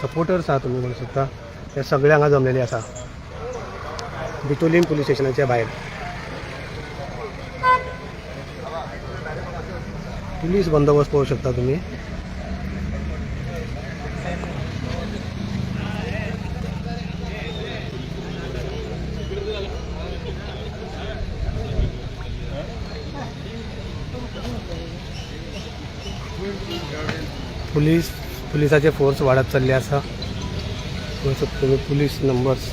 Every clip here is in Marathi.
सपोर्टर्स आहात तुम्ही म्हणू शकता ते सगळे हांगा जमलेले आसा बिचोलीम पुलीस स्टेशनाच्या भायर पुलीस बंदोबस्त पळोवंक शकता तुम्ही पुलिसाचे फोर्स वाढत चालले आसा पळोवंक शकता तुम्ही पुलीस नंबर्स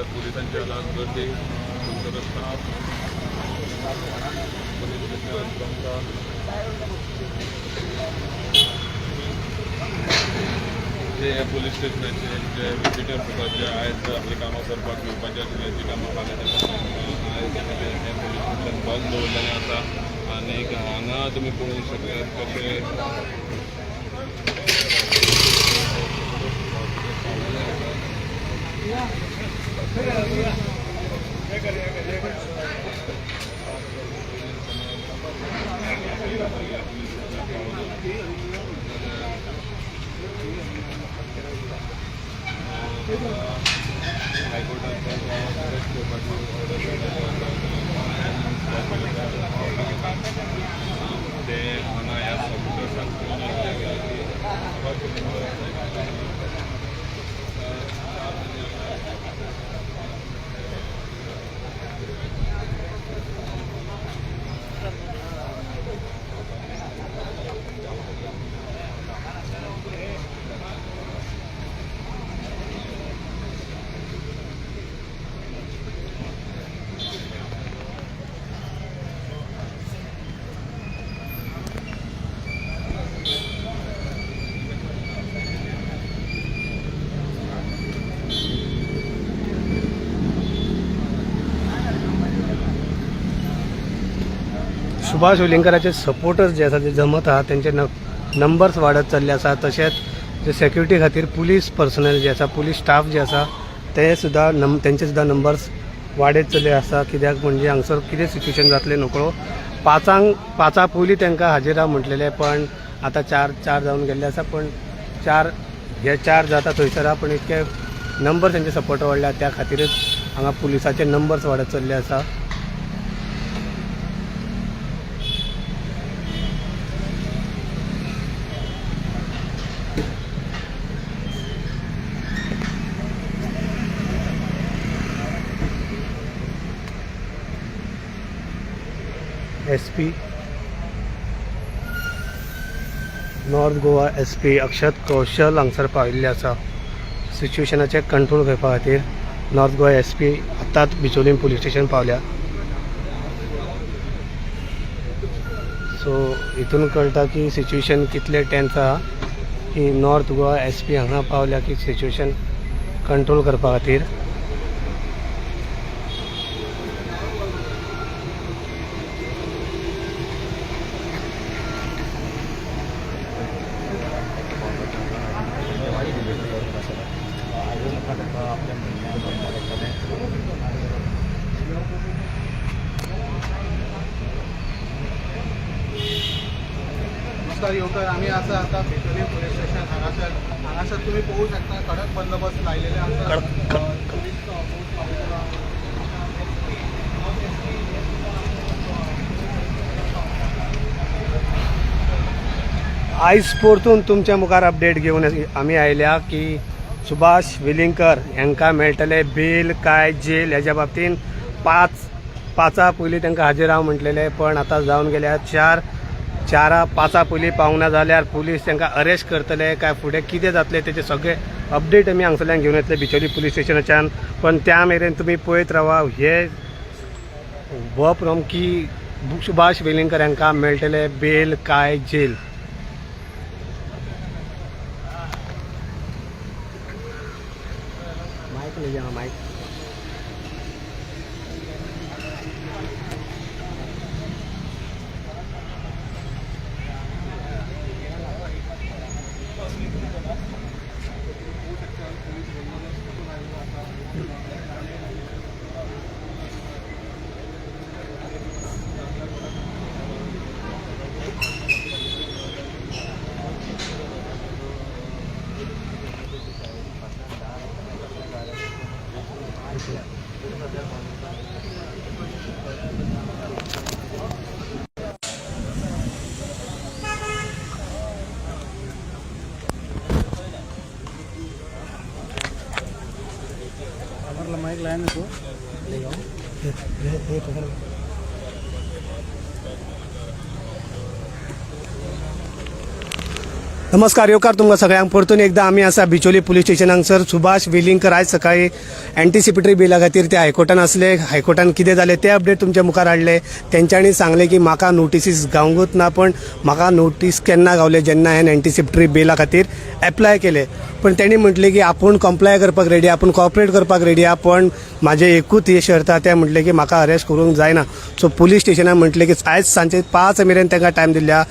पोलिसांच्या गर्दी जे पोलीस स्टेशनाचे जे विजिटर फुकट जे आहेत आपले कामां करपाक येवपाच्या जी कामां फाल्यां पोलीस स्टेशन बंद दवरलेलें आसा आनी हांगा तुमी पळोवंक शकतात कशें ते हांगा ह्या सुभाष वेलिंगराचे सपोर्टर्स जे आसा ते जमत आहात त्यांचे नंबर्स वाढत चालले आसा तशेंच जे सेक्युरिटी खातीर पुलीस पर्सनल जे आसा पुलीस स्टाफ जे आसा ते सुद्धा त्यांचे सुद्धा नंबर्स वाडत चल्ले आसा कित्याक म्हणजे हांगसर कितें सिच्युएशन जातलें नकळो पांचा पयलीं तांकां हाजीर राव म्हटलेलें पण आतां चार जावन गेल्ले आसा पण चार जाता थंयसर पण इतके नंबर त्यांचे सपोर्टर वाडल्या त्या खातीरच हांगा पुलिसाचे नंबर्स वाडत चल्ले आसा SP नॉर्थ गोवा SP अक्षत कौशल हांगसर पाविल्ले आसा सिच्युएशनाचे कंट्रोल करपा खातीर नॉर्थ गोवा SP आतांच बिचोलीम पुलीस स्टेशन पावल्या सो हितून कळटा की सिच्युएशन कितले टेन्स आहा की नॉर्थ गोवा SP हांगा पावल्या की सिच्युएशन कंट्रोल करपा खातीर येवकर आम्ही असं आता बिचोली पोलीस स्टेशन हांगासर तुम्ही पळोवंक शकता कडक बंदोबस्त लायलेले आसा आयज परतून तुमच्या मुखार अपडेट घेवन आमी आयल्या की सुभाष वेलिंगकर हांकां मेळटले बेल काय जेल ह्याच्या बाबतीन पांचा पयलीं तांकां हाजीर राव म्हटलेले पण आतां जावन गेल्या पांचा पयलीं पावूंक ना जाल्यार पुलीस तांकां अरेस्ट करतले काय फुडें कितें जातलें तेचे सगळे अपडेट आमी हांगसरल्यान घेवन येतले बिचोली पुलीस स्टेशनाच्यान पण त्या मेरेन तुमी पळयत रावा हे की सुभाष वेलिंगकर हांकां मेळटले बेल काय जेल माईक माइक लाया ना तो ले जाओ नमस्कार येवकार तुमकां सगळ्यांक परतून एकदा आमी आसा बिचोली पुलीस स्टेशन हांगसर सुभाष वेलिंगकर आयज सकाळी एंटीसिपेटरी बिला खातीर ते हायकोर्टान आसले हायकोर्टान कितें जालें ते अपडेट तुमच्या मुखार हाडले तेंच्यांनी सांगलें की म्हाका नोटिसीस गावंकूच ना पण म्हाका नोटीस केन्ना गावले जेन्ना हांवें एंटीसिपेटरी बिला खातीर एप्लाय केले पण तेणी म्हटलें की आपूण कॉम्प्लाय करपाक रेडी आपूण कॉपरेट करपाक रेडी आहा पण म्हाजें एकूच यश करता तें म्हटलें की म्हाका अरेस्ट करूंक जायना सो पुलीस स्टेशनान म्हटलें की आयज सांजे 5 मेरेन तांकां टायम दिल्या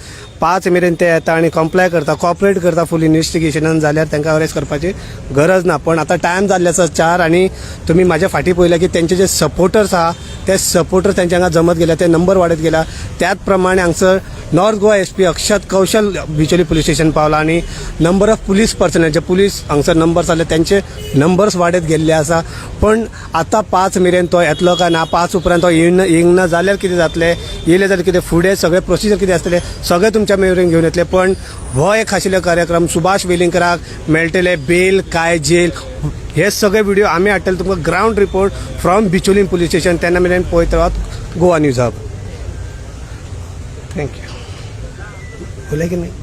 5 मेरेन ते येता आनी कॉम्प्लाय करता कॉपरेट करता फूल इन्व्हेस्टिगेशनान जाल्यार तांकां अरेस्ट करपाची गरज ना पण आतां टायम जाल्ले आसा 4 आनी तुमी म्हाज्या फाटीं पळयल्या की तेंचे जे सपोर्टर्स आहा ते सपोर्टर्स तेंच्या हांगा जमत गेल्या ते नंबर वाडत गेला त्याच प्रमाणे हांगसर नॉर्थ गोवा SP अक्षत कौशल बिचोली पुलीस स्टेशन पावला आनी नंबर ऑफ पुलीस पर्सनल जे पुलीस हांगसर नंबर्स आसले तेंचे नंबर्स वाडत गेल्ले आसा पण आतां 5 मेरेन तो येतलो काय ना 5 उपरांत तो येवंक ना जाल्यार कितें जातलें येयले जाल्यार कितें फुडें सगळें प्रोसिजर कितें आसतलें सगळें तुमच्या मेरेन घेवन येतले पण हो एक खाशेलो कार्यक्रम सुभाष वेलिंगकराक मेळटले बेल काय जेल हे सगळे व्हिडिओ आमी हाडटले तुमकां ground report from Bicholim police station तेन्ना मेरेन पळयत रावत गोवा न्यूज हब थँक्यू बोला की नाही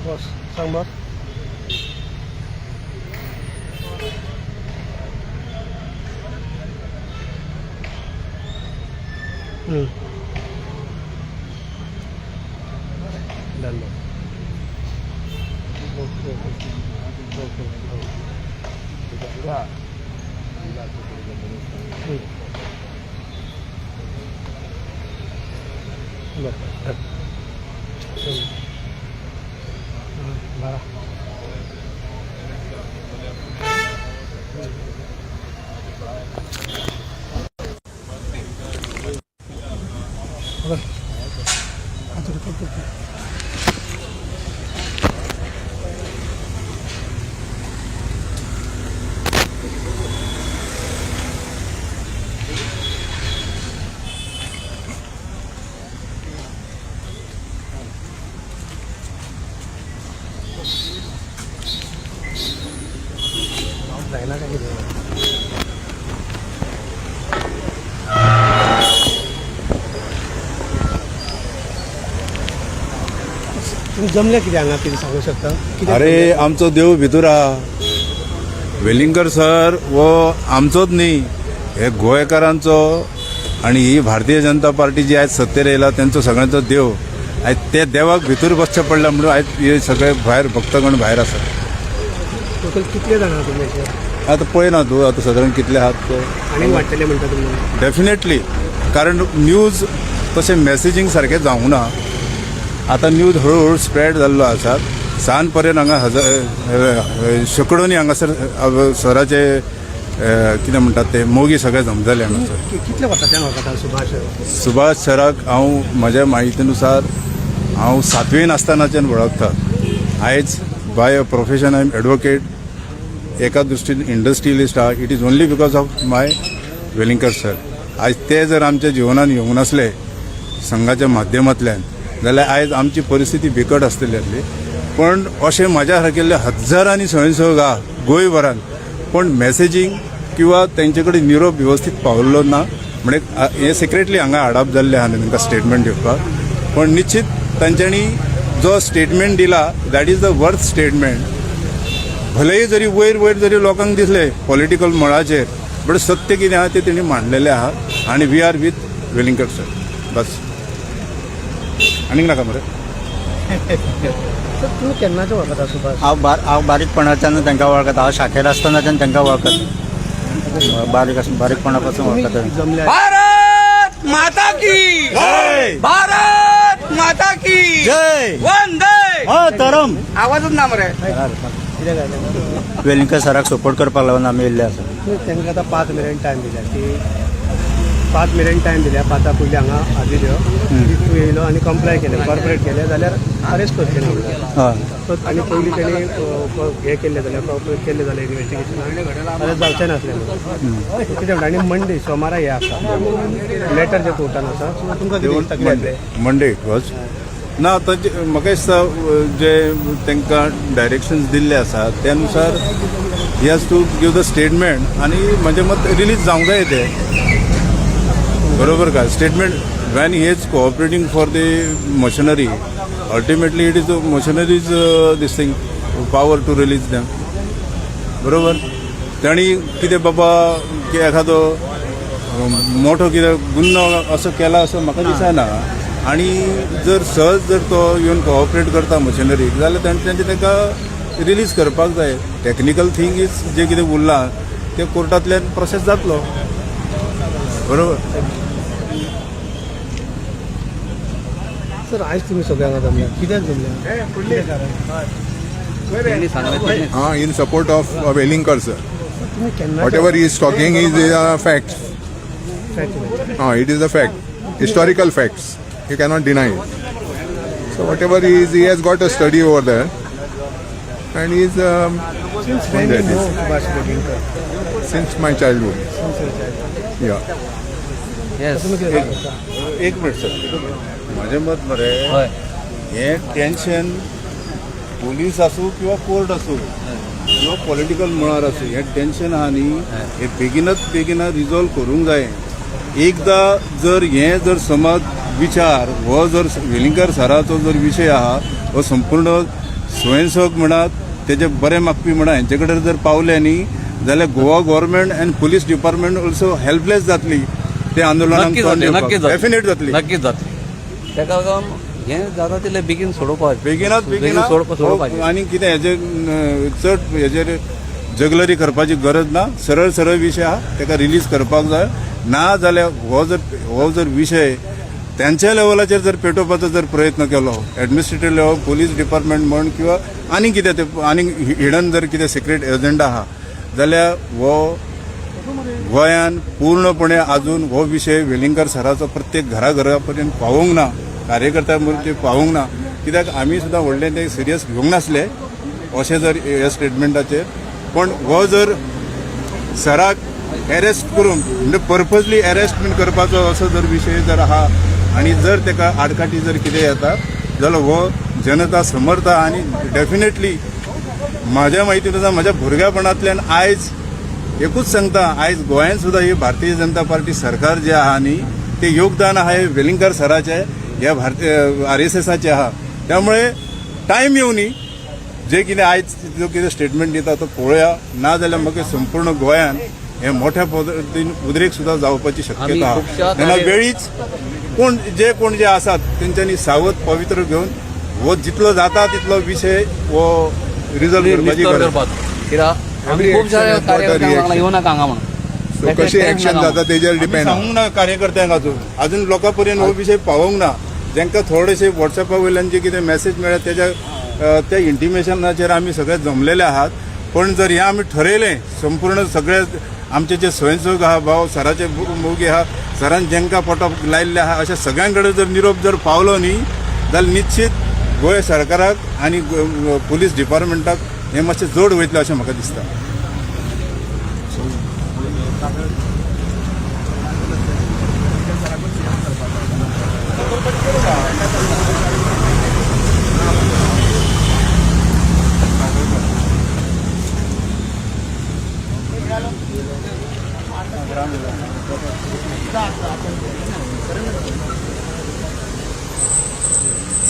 बस सांग बस डन बरं जायना काय कितें तुम्ही जमले कितें हांगा कितें सांगू शकता कितें अरे आमचो देव भितर आहा वेलिंगकर सर वो आमचोच न्ही हे गोंयकारांचो आणि ही भारतीय जनता पार्टी जी आयज सत्तेर येयला तेंचो सगळ्यांचो देव आयज ते देवाक भितर बसचें पडलें म्हणून आयज हे सगळे भायर भक्तगण भायर आसात. टोटल कितले जाणां तुमी अशे आतां पळयना तूं आतां सादारण कितले आहात ते आनीक वाडटले म्हणटा तुमी? डेफिनेटली, कारण न्यूज तशें मेसेजींग सारकें जावंक ना. आतां न्यूज हळूहळू स्प्रेड जाल्लो आसा. सांज पर्यंत हांगा शेकडोनी हांगासर सराचे कितें म्हणटात ते मोगी सगळे जमजाले हांगासर. कितले वर्सांच्यान वळखता सुभाष सराक हांव म्हज्या म्हायतीनुसार हांव 7वेन आसतनाच्यान वळखता. आयज by a profession I am advocate. एका दृश्टीन इंडस्ट्रियलिस्ट आहा. It is only because of my Welingkar sir. आयज ते जर आमच्या जिवनान येवंक नासले संघाच्या माध्यमांतल्यान जाल्यार आयज आमची परिस्थिती बिकट आसतली आसली. पण अशें म्हाज्या सारकेले हजारांनी स्वयंसेवक आहा गोंयभरान, पण मेसेजींग किंवा तेंचे कडेन निरोप व्यवस्थीत पावल्लो ना. म्हणजे हे सिक्रेटली हांगा हाडप जाल्लें आहा तांकां स्टेटमेंट दिवपाक. पण निश्चित तांच्यांनी जो स्टेटमेंट दिला that is the worth statement. भलेही जरी वयर वयर जरी लोकांक दिसले पॉलिटिकल मळाचेर, बट सत्य कितें आहा तें तेणी मांडलेलें आहा. आनी we are with Velingkar sir. बस आनीक नाका मरे. सर तुमी केन्नाचो वळखता सुभाष? हांव बारीकपणाच्यान तांकां वळखता. हांव शाखेर आसतनाच्यान तांकां वळखता. बारीकपणा पासून वळखता. जमल्या भारत माता की जय. भारत माता की जय. वंदे तरम. आवाजच ना मरे. कितें जालें? वेलिंगकर सराक सपोर्ट करपाक लागून आमी येयल्ले आसा. तांकां आतां 5 मिनट टायम दिल्या की 5 मिनट टायम दिल्या. 5 पयलीं हांगा आदिल्यो तूं येयलो आनी कंप्लाय केलें, कॉर्पोरेट केलें जाल्यार अरेस्ट करचें ना म्हणून. हय. आनी पयलीं तेणी हें केल्लें जाल्यार कॉर्पोरेट केल्लें जाल्यार इन्वेस्टिगेशन जाल्यार जावचें नासलें म्हणून. कितें म्हणटा आनी मंडे सोमारा हें आसा लेटर जे कोर्टान आसा. सो तुमकां कितें दिसता कितें जातलें? मंडे इट वॉज ना. म्हाका दिसता जे तांकां डायरेक्शन्स दिल्ले आसा त्या अनुसार he has to give the statement आनी म्हजें मत रिलीज जावंक जाय ते. बरोबर का? Statement when he is cooperating for the machinery ultimately it is the machinery's this thing power to release them. बरोबर. तांणी कितें बाबा की एखादो मोठो कितें गुन्हो असो केला असो म्हाका दिसना. आणि जर सहज जर तो येवन कोऑपरेट करता मशिनरी जाल्यार तांचे ताका रिलीज करपाक जाय. टॅक्निकल थिंग इज जे कितें उरलां ते कोर्टांतल्यान प्रोसेस जातलो. बरोबर. सर आयज तुमी सगळ्यांक जमल्या कित्याक जमल्या? in support of Wellinger sir. तुमी केन्ना Whatever he is talking is facts. It is a fact, historical facts. You cannot deny it. So whatever he has got a study over there, and he is since when you know Subhash Wellinger? since my childhood. Yeah. एक मिनिट सर. म्हजें मत मरे हें टेन्शन पोलीस आसूं किंवा कोर्ट आसूं किंवा पॉलिटिकल मळार आसूं हें टेन्शन आहा न्ही हें बेगिनात रिजॉल्व करूंक जाय. एकदां जर हें जर समज विचार हो जर वेलिंगकर सराचो जर विशय आहा हो संपूर्ण स्वयंसेवक म्हणात तेजे बरे मागपी म्हणा हेंचे कडेन जर पावले न्ही जाल्यार Goa government and police department also helpless जातली. ते आंदोलनाक डेफिनेट जातली. नक्कीच जातली. ताका लागून हें जाता तितलें बेगीन सोडोवपाक बेगिनात आनी कितें हेजे चड हेजेर जगलरी करपाची गरज ना. सरळ विशय आहा ताका रिलीज करपाक जाय. ना जाल्यार हो जर विशय त्यांच्या लेवलाचेर जर पेटोवपाचो जर प्रयत्न केलो एडमिनिस्ट्रेटिव्ह लेवल पुलीस डिपार्टमेंट म्हण किंवा आनी कितें ते आनी हिडन जर कितें सिक्रेट एजंडा आहा जाल्यार हो गोंयान पूर्णपणे अजून हो विशय वेलिंगकर सराचो प्रत्येक घरा पर्यंत पावूंक ना. कार्यकर्त्यां पर्यंत पावूंक ना. कित्याक आमी सुद्दां व्हडलें ते सिरियस घेवंक नासले अशें जर ह्या स्टेटमेंटाचेर. पण हो जर सराक अरेस्ट करून म्हणजे पर्पजली अरेस्ट बीन करपाचो असो जर विशय जर आहा आनी जर ताका आडकाठी जर कितें येता जाल्यार हो जनता समर्थ आनी डेफिनेटली म्हाज्या म्हायतीनुसार म्हाज्या भुरग्यापणांतल्यान आयज एकूच सांगता आयज गोंयांत सुद्दां ही भारतीय जनता पार्टी सरकार जे आहा न्ही ते योगदान आहा हे वेलिंगकर सराचे ह्या भारतीय RSSचे आहा. त्यामुळे टायम येवं न्ही जे कितें आयज जो कितें स्टेटमेंट दिता तो पळोवया. ना जाल्यार म्हाका संपूर्ण गोंयांत हे मोठ्या पद्दतीन उद्रेक सुद्दां जावपाची शक्यता आहा. तेन्ना कोण जे आसात तेंच्यांनी सावध पवित्र घेवन हो जितलो जाता तितलो विषय हो रिझॉल्व करपाची रिस्टोर गरज करपाक कित्याक आमी खूब सारे action has got a कार्यकर्त्यांक reaction. येवं नाका हांगा म्हणून सो कशी ऍक्शन जाता तेजेर आमी डिपेंड सांगूंक ना कार्यकर्त्यांक अजून लोकां पर्यंत हो विशय पावोंक ना. जेंका थोडेशे व्हॉट्सॅपा वयल्यान जे कितें मेसेज मेळ्ळा त्या इंटिमेशनाचेर आमी सगळे जमलेले आहात. पण जर हे आमी ठरयलें संपूर्ण सगळे आमचे जे स्वयंसेवक आहा भाव सराचे मोगी आहा सरान जेंका पोटाक लायिल्ले आहा अशा सगळ्यां जर निरोप जर पावलो न्ही जाल्यार निश्चित गोंय सरकाराक आनी पुलीस डिपार्टमेंटाक हे मातशें जड वयतलें अशें म्हाका दिसता.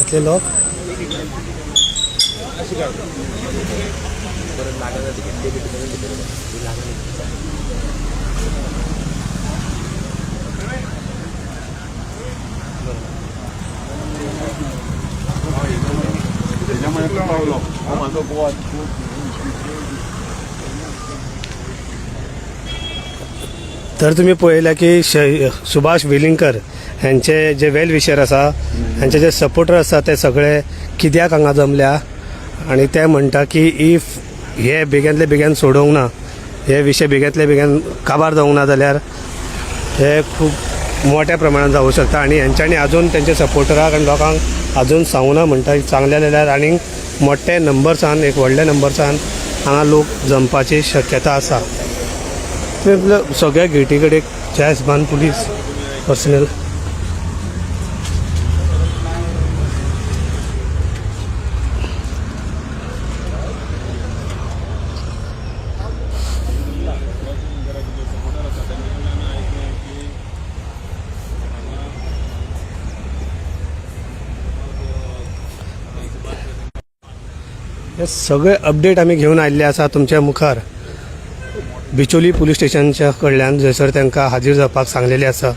इथले लोक तर तुम्ही पळयला की सुभाष वेलिंगकर यांचे जे वेल विशर आसा यांचे जे सपोर्टर आसा ते सगळे कित्याक हांगा जमल्या आणि ते म्हणटा की इफ हे बेगीनले बेगीन सोडोवंक ना हे विशय बेगीनले बेगीन काबार जावंक ना जाल्यार हे खूब मोठ्या प्रमाणात जावं शकता आणि यांच्यानी अजून त्यांच्या सपोर्टराक आणि लोकांक अजून सांगूं ना म्हणटा चांगले जाल्यार आनी मोठे नंबर्सान एक व्हडल्या नंबर्सान हांगा लोक जमपाची शक्यता आसा. सगळ्या गेटी कडेन जायसबान पुलीस पर्सनल हे सगळे अपडेट आमी घेवन आयिल्ले आसा तुमच्या मुखार बिचोली पुलीस स्टेशनच्या कडल्यान जयसर तांकां हाजीर जावपाक सांगलेले आसा.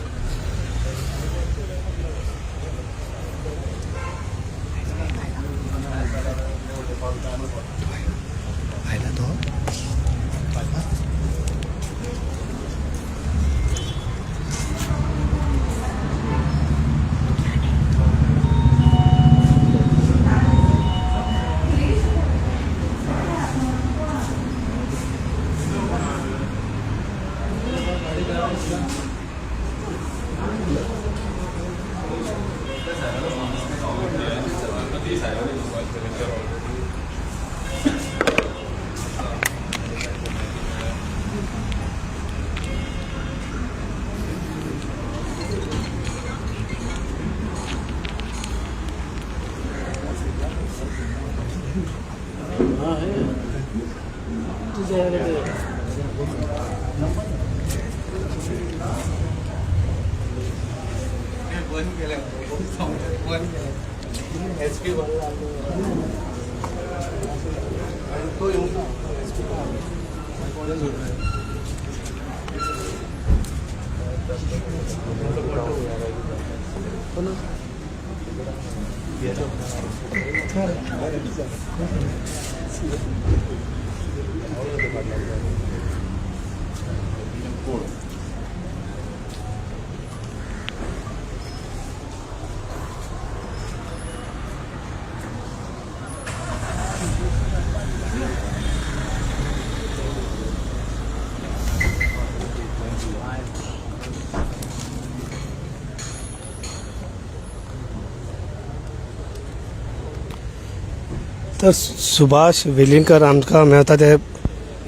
तर सुभाष वेलिंगकर आमकां मेळटा ते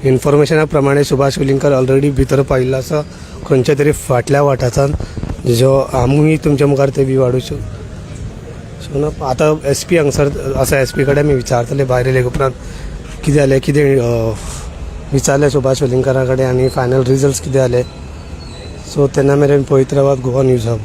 इन्फॉर्मेशना प्रमाणे सुभाष वेलिंगकर ऑलरेडी भितर पाविल्लो आसा खंयच्या तरी फाटल्या वाठारांत जो आमी तुमच्या मुखार ते बी वाडूं सो ना आतां SP हांगसर आसा SP कडेन आमी विचारतले भायर येले उपरांत कितें जालें कितें विचारलें सुभाष वेलिंगकरा कडेन आनी फायनल रिजल्ट्स कितें जाले सो तेन्ना मेरेन पळयत रावात गोवा न्यूज हब.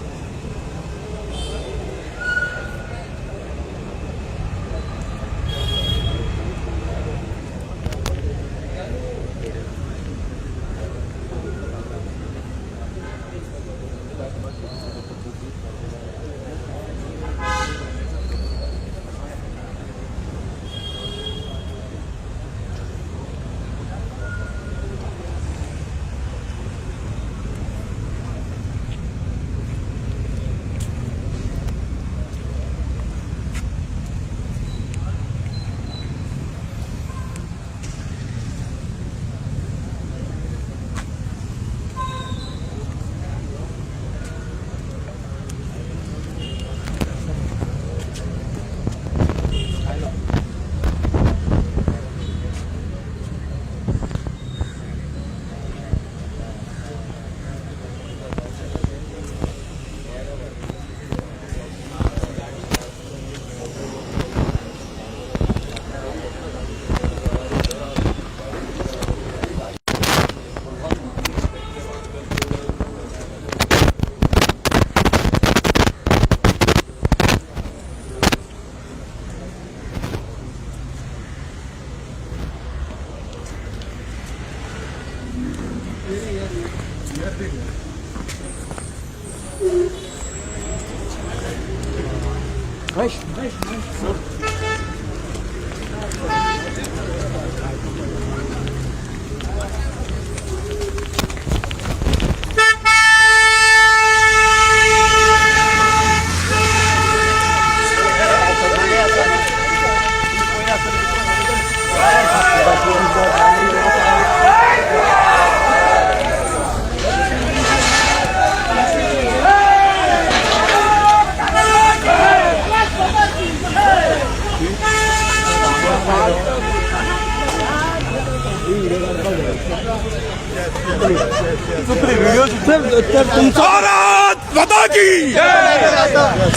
भारत माता की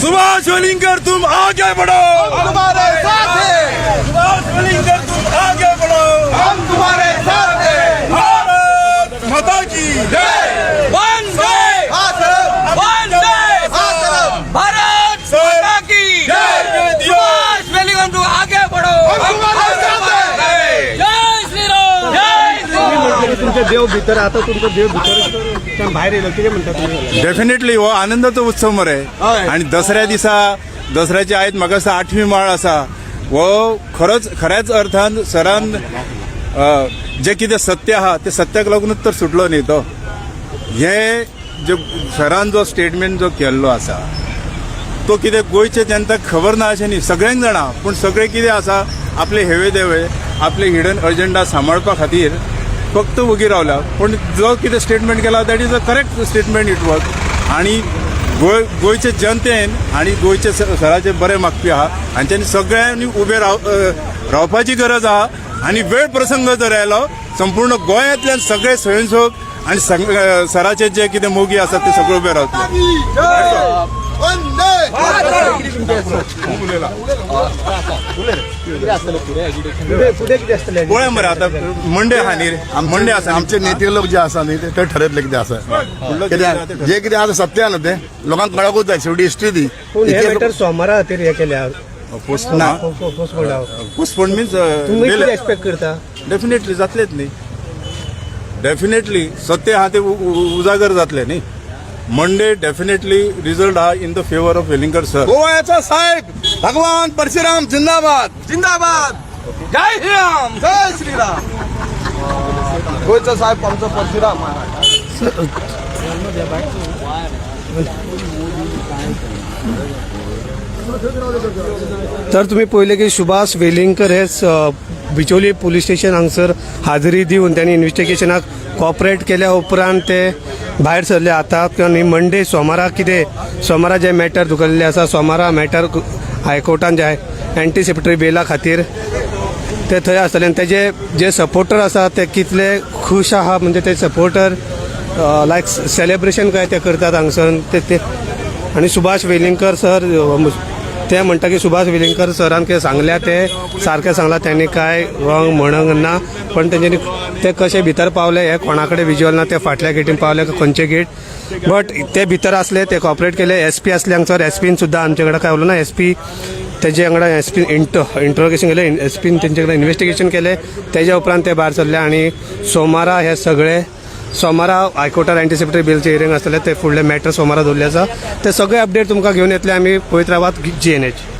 सुभाष वेलिंगर तुम आगे बढ़ो, तुम्हारे साथ हैं, सुभाष वेलिंगर तुम आगे बढ़ो, हम तुम्हारे साथ हैं। भारत माता की जय। वंदे मातरम, वंदे मातरम, भारत माता की जय। सुभाष वेलिंगर तुम आगे बढ़ो, हम तुम्हारे साथ हैं। जय श्री राम, जय श्री राम। तुमचं देव भितर आता तुमचं देव भितर बाहेर येईल किती म्हणतात तुम्ही डेफिनेटली हो आनंदाचा उत्सव मरे आणि दसऱ्या दिसा दसऱ्याची आयत म्हाका दिसता 8वी माळ आसा हो खऱ्याच अर्थान सरान जे कितें सत्य आहा ते सत्याक लागूनच तर सुटलो न्ही तो हे जे सरान जो स्टेटमेंट जो केल्लो आसा तो कितें गोंयचे जनताक खबर ना अशें न्ही सगळ्यांक जाणा पूण सगळे कितें आसा आपले हेवे देवे आपले हिडन अजेंडा सांबाळपा खातीर फक्त उगी रावला पण जो कितें स्टेटमेंट केला that is a correct statement it was आणि गोंयचे जनतेन आणि गोंयचे सराचे बरे मागपी आहा हांच्यांनी सगळ्यांनी उबे रावपाची गरज आहा आणि वेळ प्रसंग जर आयलो संपूर्ण गोंयांतल्यान सगळे स्वयंसेवक आणि सराचे जे कितें मोगी आसात ते सगळे उबे रावतले पुढे किती असतले पळय मरे आता मंडे आहा न्ही रे मंडे आसा आमचे नेते लोक जे आसा न्ही ते ठरयतले कितें आसा कित्याक जे कितें आसा सत्य न्हू ते लोकांक कळकूच जाय शेवटी हिस्ट्री दी पूण हे मॅटर सोमारा खातीर हे केल्या पोस्टपोन मीन्स तुम्ही किती एक्सपेक्ट करता डेफिनेटली जातलेच न्ही डेफिनेटली सत्य आहा ते उजागर जातले न्ही मंडे डेफिनेटली रिझल्ट आहा in the favour of Velingkar sir गोव्याचा साहेब भगवान परशुराम जिंदाबाद जिंदाबाद, जय श्री राम. जय श्रीराम. गोयचा साहेब आमचा परशुराम महाराज. तर तुम्ही पहिले की सुभाष वेलिंगकर हे बिचोली पुलीस स्टेशन हांगसर हाजरी दिवन त्यांनी इन्व्हेस्टिगेशनाक कॉपरेट केल्या उपरांत ते भायर सरले आता किंवा मंडे सोमारा कितें सोमारा जे मॅटर धुकल्ले आसा सोमारा मॅटर हायकोर्टान जे एंटीसिपेटरी बेला खातीर ते थंय आसतले आनी तेजे जे सपोर्टर आसा ते कितले खूश आहा म्हणजे ते सपोर्टर लायक सेलेब्रेशन काय ते करतात हांगसर ते आणि सुभाष वेलिंगकर सर ते म्हणटा की सुभाष वेलिंगकर सरान कितें सांगल्या ते सारकें सांगलां त्यांनी काय रॉंग म्हणूंक ना पण तेंच्यांनी ते कशे भितर पावले हे कोणा कडेन विज्युअल ना ते फाटल्या गेटीन पावले खंयचे गेट बट ते भितर आसले ते कॉपरेट केले SP आसले हांगसर एसपीन सुद्दां आमचे कडेन काय उलोवं ना SP तेजे वांगडा एसपीन इंट्रोगेशन केलें एसपीन तेंचे कडेन इन्व्हेस्टिगेशन केलें तेज्या उपरांत ते भायर सरले आनी सोमारा हे सगळे सोमारा हायकोर्टार एंटीसिपेटरी बिलचे हियरिंग आसतले ते फुडले मॅटर सोमारा दवरले आसा ते सगळे अपडेट तुमकां घेवन येतले आमी पळयत रावात GNH.